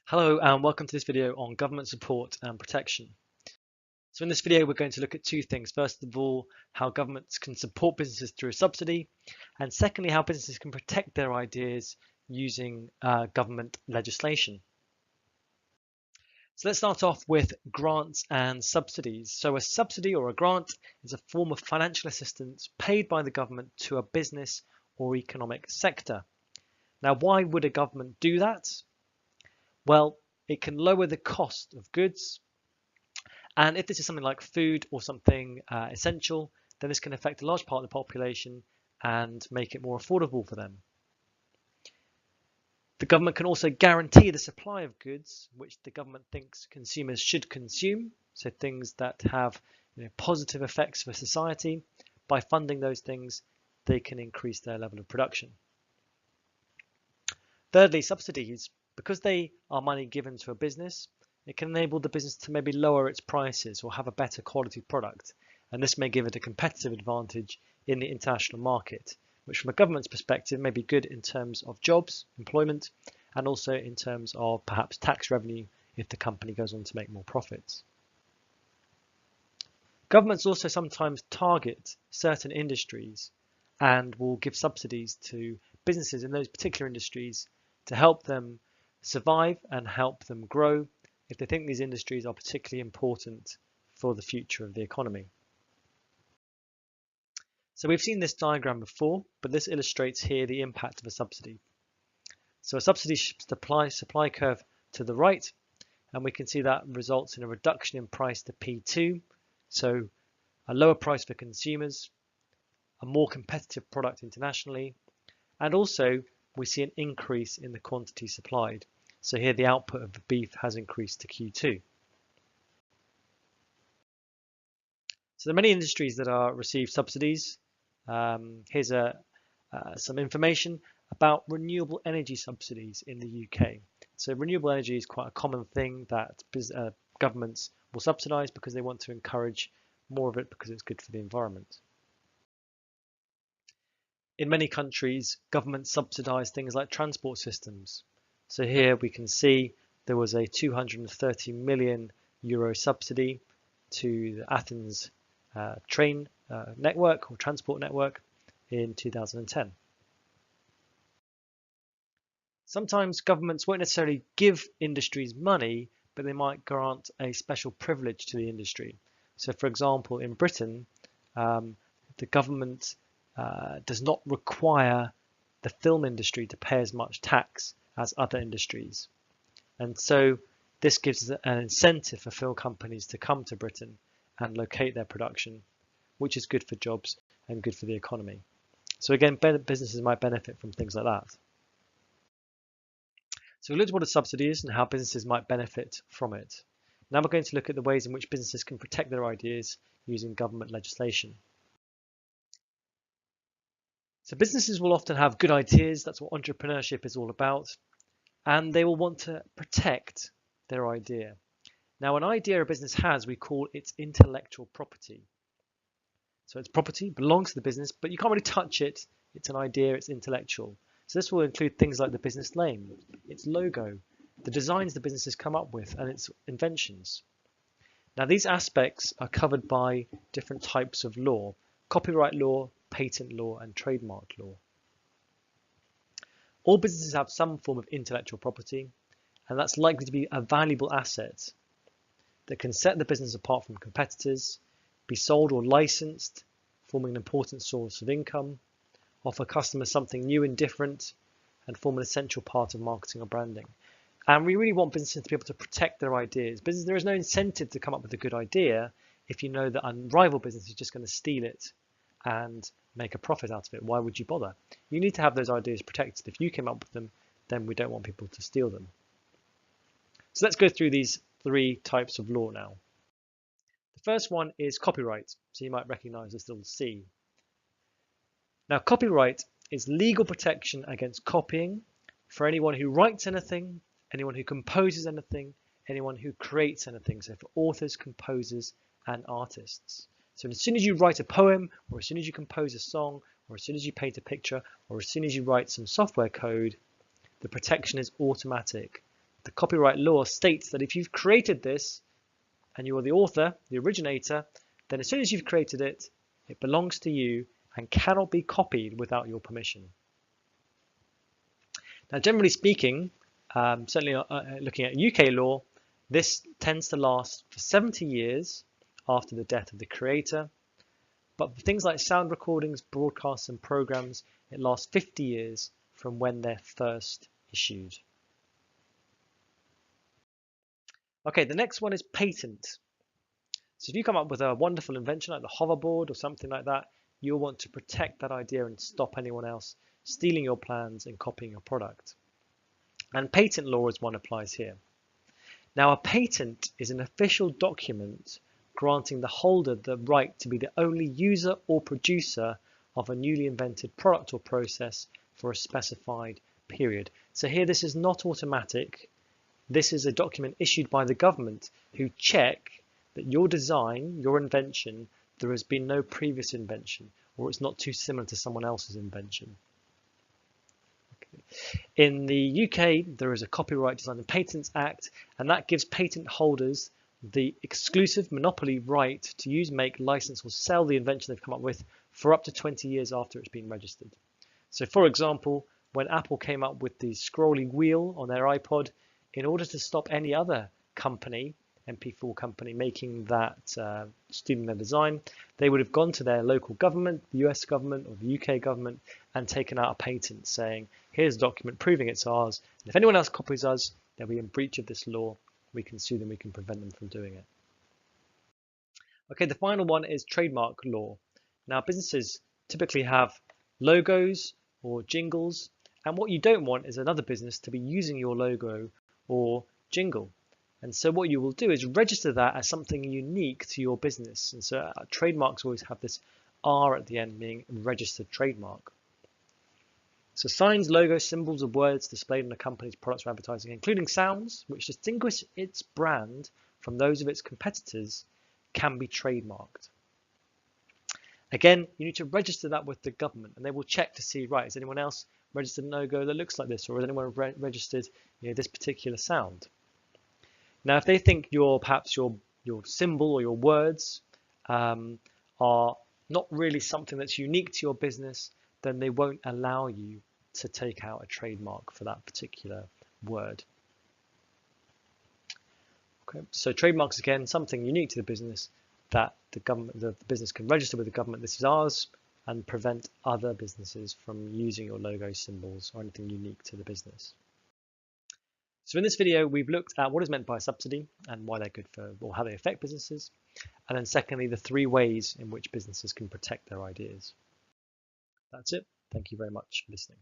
Hello and welcome to this video on government support and protection. So in this video we're going to look at two things. First of all, how governments can support businesses through a subsidy, and secondly, how businesses can protect their ideas using government legislation. So let's start off with grants and subsidies. So a subsidy or a grant is a form of financial assistance paid by the government to a business or economic sector. Now, why would a government do that? Well, it can lower the cost of goods. And if this is something like food or something essential, then this can affect a large part of the population and make it more affordable for them. The government can also guarantee the supply of goods which the government thinks consumers should consume, so things that have positive effects for society. By funding those things, they can increase their level of production. Thirdly, subsidies, because they are money given to a business, it can enable the business to maybe lower its prices or have a better quality product, and this may give it a competitive advantage in the international market, which from a government's perspective may be good in terms of jobs, employment, and also in terms of perhaps tax revenue if the company goes on to make more profits. Governments also sometimes target certain industries and will give subsidies to businesses in those particular industries to help them survive and help them grow if they think these industries are particularly important for the future of the economy. So we've seen this diagram before, but this illustrates here the impact of a subsidy. So a subsidy supply curve to the right, and we can see that results in a reduction in price to P2, so a lower price for consumers, a more competitive product internationally, and also we see an increase in the quantity supplied. So here the output of the beef has increased to Q2. So there are many industries that receive subsidies. Here's some information about renewable energy subsidies in the UK. So renewable energy is quite a common thing that governments will subsidise because they want to encourage more of it because it's good for the environment. In many countries, governments subsidise things like transport systems. So here we can see there was a €230 million subsidy to the Athens train network or transport network in 2010. Sometimes governments won't necessarily give industries money, but they might grant a special privilege to the industry. So for example, in Britain, the government does not require the film industry to pay as much tax as other industries. And so this gives an incentive for film companies to come to Britain and locate their production, which is good for jobs and good for the economy. So again, businesses might benefit from things like that. So we looked at what a subsidy is and how businesses might benefit from it. Now we're going to look at the ways in which businesses can protect their ideas using government legislation. So businesses will often have good ideas. That's what entrepreneurship is all about. And they will want to protect their idea. Now, an idea a business has, we call its intellectual property. So its property belongs to the business, but you can't really touch it. It's an idea, it's intellectual. So this will include things like the business name, its logo, the designs the business has come up with, and its inventions. Now, these aspects are covered by different types of law: copyright law, patent law, and trademark law. All businesses have some form of intellectual property, and that's likely to be a valuable asset that can set the business apart from competitors, be sold or licensed, forming an important source of income, offer customers something new and different, and form an essential part of marketing or branding. And we really want businesses to be able to protect their ideas. There is no incentive to come up with a good idea if you know that a rival business is just going to steal it and make a profit out of it. Why would you bother? You need to have those ideas protected. If you came up with them, then we don't want people to steal them. So let's go through these three types of law now. The first one is copyright. So you might recognize this little C. Now, copyright is legal protection against copying for anyone who writes anything, anyone who composes anything, anyone who creates anything. So for authors, composers, and artists. So as soon as you write a poem, or as soon as you compose a song, or as soon as you paint a picture, or as soon as you write some software code, the protection is automatic. the copyright law states that if you've created this and you are the author, the originator, then as soon as you've created it, it belongs to you and cannot be copied without your permission. Now, generally speaking, certainly looking at UK law, this tends to last for 70 years after the death of the creator. But for things like sound recordings, broadcasts, and programs, it lasts 50 years from when they're first issued. Okay, the next one is patent. So if you come up with a wonderful invention like the hoverboard or something like that, you'll want to protect that idea and stop anyone else stealing your plans and copying your product. And patent law is one applies here. Now, a patent is an official document granting the holder the right to be the only user or producer of a newly invented product or process for a specified period. So here this is not automatic. This is a document issued by the government who check that your design, your invention, there has been no previous invention or it's not too similar to someone else's invention. In the UK, there is a Copyright Design and Patents Act, and that gives patent holders the exclusive monopoly right to use, make, license, or sell the invention they've come up with for up to 20 years after it's been registered. So, for example, when Apple came up with the scrolly wheel on their iPod, in order to stop any other company, MP4 company, making that, stealing their design, they would have gone to their local government, the US government or the UK government, and taken out a patent saying, here's a document proving it's ours. And if anyone else copies us, they'll be in breach of this law. We can sue them, we can prevent them from doing it. Okay, the final one is trademark law. Now, businesses typically have logos or jingles, and what you don't want is another business to be using your logo or jingle. And so what you will do is register that as something unique to your business. And so trademarks always have this R at the end, meaning registered trademark. So signs, logos, symbols, or words displayed on a company's products or advertising, including sounds which distinguish its brand from those of its competitors, can be trademarked. Again, you need to register that with the government, and they will check to see, right, has anyone else registered a logo that looks like this, or has anyone registered this particular sound? Now, if they think perhaps your symbol or your words are not really something that's unique to your business, then they won't allow you to take out a trademark for that particular word. Okay, so trademarks, again, something unique to the business that the business can register with the government. This is ours, and prevent other businesses from using your logo, symbols, or anything unique to the business. So in this video, we've looked at what is meant by a subsidy and why they're good for, or how they affect businesses. And then secondly, the 3 ways in which businesses can protect their ideas. That's it. Thank you very much for listening.